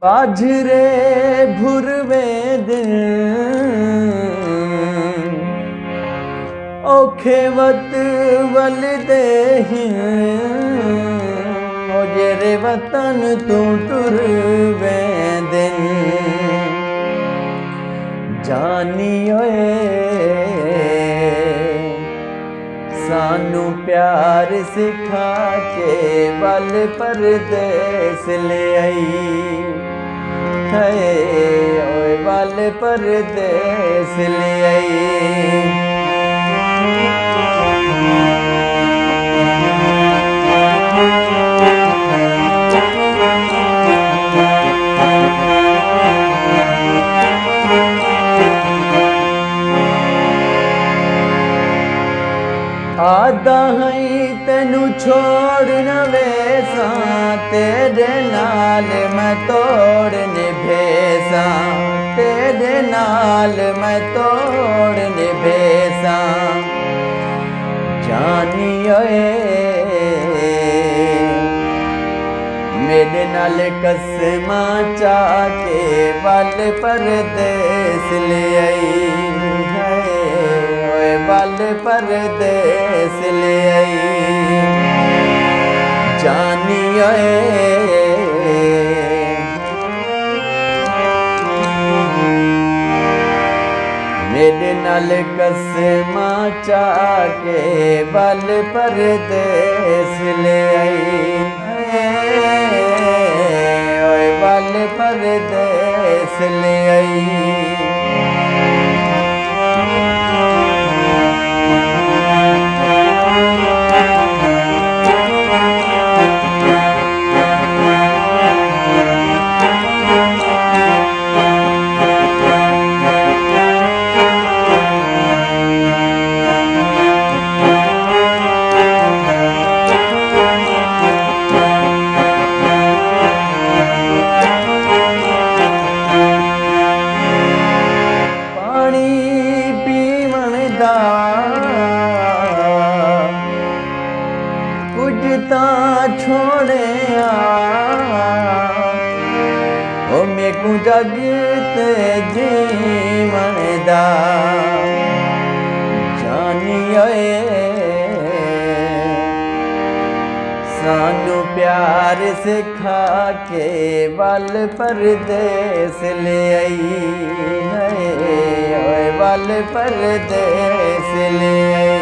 बाझरे भुरवे दिन औखे वत वल दे ओ जेरे वतन तू टुरवे दिन जानी ओए सानू प्यार सिखा के वल परदेस ले आई है ओए वल परदेस ले आई। आदा हई तेनू छोड़ न वेसा तेरे नाल मैं तोड़ निभेसा तेरे नाल मैं तोड़ निभेसा जानी ओए मेरे नाल कसमा चाके वल परदेस ले आई वल परदेस ले आई जानी ओए मेरे नाल कसमा चाके वल परदेस ले आई वल परदेस ले आई। कुछ ता छोड़े ओ मेकू जग ते जीवन दा जानी ओए सानू प्यार सिखा के वल परदेस ले आई ओए वल परदेस ले आई।